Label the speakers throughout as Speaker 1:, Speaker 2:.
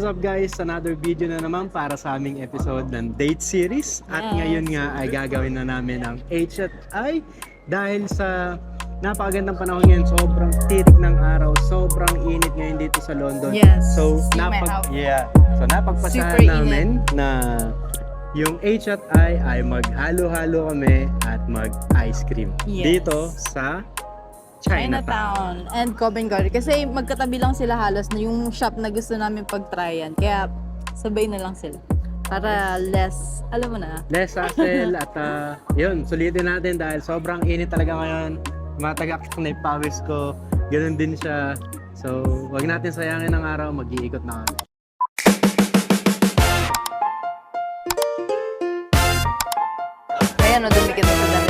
Speaker 1: up guys? Another video na naman para sa aming episode ng date series. At ngayon nga ay gagawin na namin ang H&I dahil sa napakagandang panahon ngayon. Sobrang tirik ng araw, sobrang init ngayon dito sa London.
Speaker 2: Yes.
Speaker 1: So,
Speaker 2: See my house.
Speaker 1: napagpasahan
Speaker 2: Super
Speaker 1: namin na yung H&I ay maghalo-halo kami at mag-ice cream
Speaker 2: Yes.
Speaker 1: dito sa Chinatown.
Speaker 2: And Covent Garden. Kasi magkatabi lang sila halos na yung shop na gusto namin pag-tryan. Kaya sabay na lang sila. Para less, alam mo na.
Speaker 1: Less hassle at yun, sulitin natin dahil sobrang init talaga ngayon. Matagak na yung pawis ko. Ganun din siya. So, wag natin sayangin ang araw, mag-iikot na kami.
Speaker 2: Ayan o, dumikit na sa damit.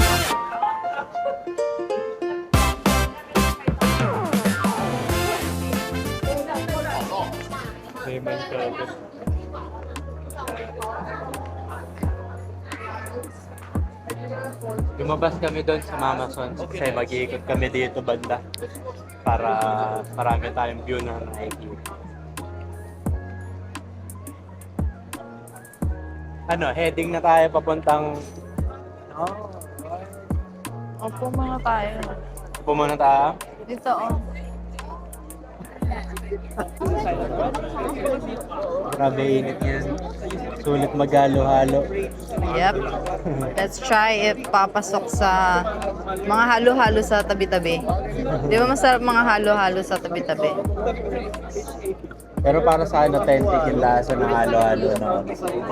Speaker 1: Lumabas kami doon sa Mama Sons kasi mag-iikot kami dito banda para marami tayong view na nakikita. Ano, heading na tayo papuntang...
Speaker 2: Opo mga tayo.
Speaker 1: Pumunta tayo.
Speaker 2: Dito o.
Speaker 1: Grabe init yan. Sulit maghalo-halo.
Speaker 2: Yep. Let's try if papasok sa mga halo-halo sa tabi-tabi. Di ba masarap mga halo-halo sa tabi-tabi?
Speaker 1: Pero para sa akin, authentic yung lasa ng halo-halo na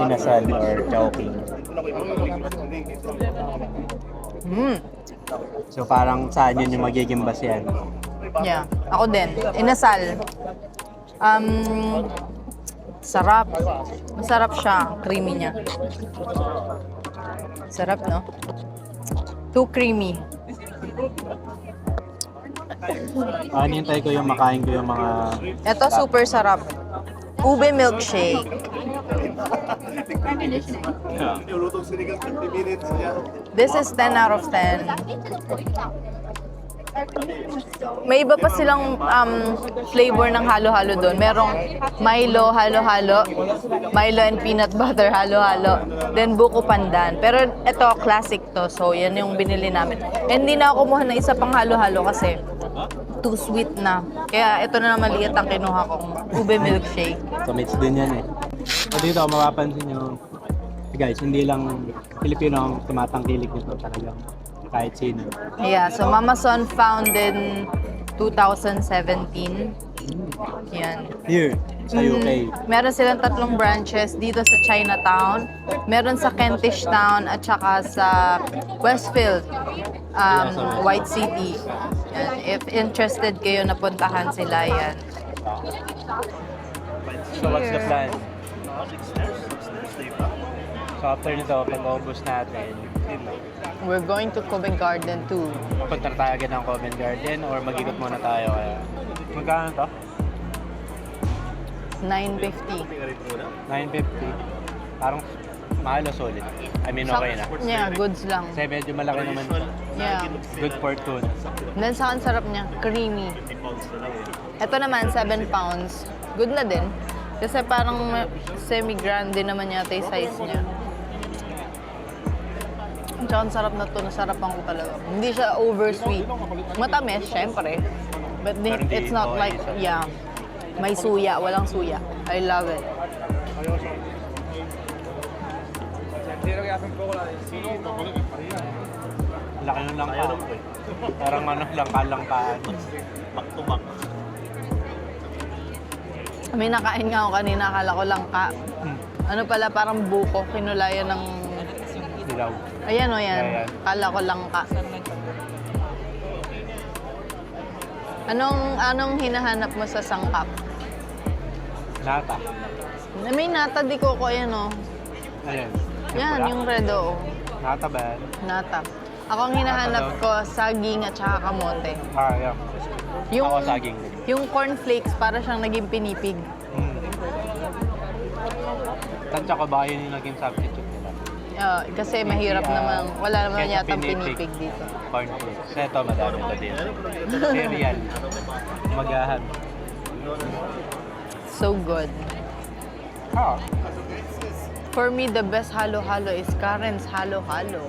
Speaker 1: inasal or chowking. So parang saan yun yung magiging basihan?
Speaker 2: Yeah. Ako din. Inasal. Sarap. Masarap siya. Creamy niya. Sarap, no? Too creamy.
Speaker 1: Hinintay ko yung makain ko yung mga...
Speaker 2: Ito super sarap. Ube milkshake. This is 10 out of 10. May iba pa silang flavor ng halo-halo doon. Merong Milo halo-halo, Milo and peanut butter halo-halo, then buko pandan. Pero ito, classic to. So, yan yung binili namin. And hindi na ako kumuha ng isa pang halo-halo kasi too sweet na. Kaya ito na maliit ang kinuha kong ube milkshake.
Speaker 1: So mates din yan eh. So dito, mapapansin nyo, guys, hindi lang Pilipino ang tumatangkilik nito talagang kahit sino.
Speaker 2: Yeah, so Mama Son founded in 2017. Yan.
Speaker 1: Here, sa UK.
Speaker 2: Meron silang 3 branches dito sa Chinatown, meron sa Kentish Town at saka sa Westfield, White City. Yan. If interested kayo, napuntahan sila yan.
Speaker 1: So what's the plan? So after nito, pag-ubos natin,
Speaker 2: We're going to Covent Garden too.
Speaker 1: punta na tayo agad ng Covent Garden or mag-ikot muna tayo kaya. Magkano to?
Speaker 2: 9:50.
Speaker 1: 950. Parang mahal o solid. I mean, okay na.
Speaker 2: Yeah, goods lang.
Speaker 1: Kasi medyo malaki naman siya.
Speaker 2: Yeah.
Speaker 1: Good for two.
Speaker 2: Then sa akin, sarap niya. Creamy. Ito naman, 7 pounds. Good na din. Kasi parang semi-grande naman yata yung size niya. Tsaka ang sarap na to. Nasarapan ko talaga. Hindi siya over-sweet. Matamis, syempre. But it's not like, yeah. May suya. Walang suya. I love it.
Speaker 1: Laki ng langka. Parang ano, langka-langkaan. Back-to-back.
Speaker 2: May nakain nga ako kanina. Akala ko langka. Ano pala, parang buko. Kinulayan ng...
Speaker 1: Dilaw.
Speaker 2: Ayan o yan.
Speaker 1: Ayan.
Speaker 2: Akala ko langka. Anong hinahanap mo sa sangkap?
Speaker 1: Nata.
Speaker 2: May nata di ko ayan o.
Speaker 1: Ayan.
Speaker 2: Yan, yung red o.
Speaker 1: Nata ba yan?
Speaker 2: Nata. Ako ang hinahanap ko, saging at saka kamote.
Speaker 1: Yan.
Speaker 2: Yung,
Speaker 1: Ako saging.
Speaker 2: yung cornflakes, para siyang naging pinipig.
Speaker 1: Tansya ko ba yun yung naging substitute nila?
Speaker 2: Kasi mahirap naman. Wala naman
Speaker 1: Kesa
Speaker 2: yata pinipig dito.
Speaker 1: Cornflakes. Kasi ito, madami ito din. Cereal. Magahan.
Speaker 2: So good. For me, the best halo-halo is Karen's halo-halo.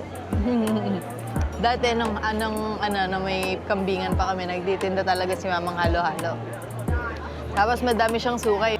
Speaker 2: Dati na may kambingan pa kami, nagtitinda talaga si Mamang halo-halo. Tapos madami siyang sukay.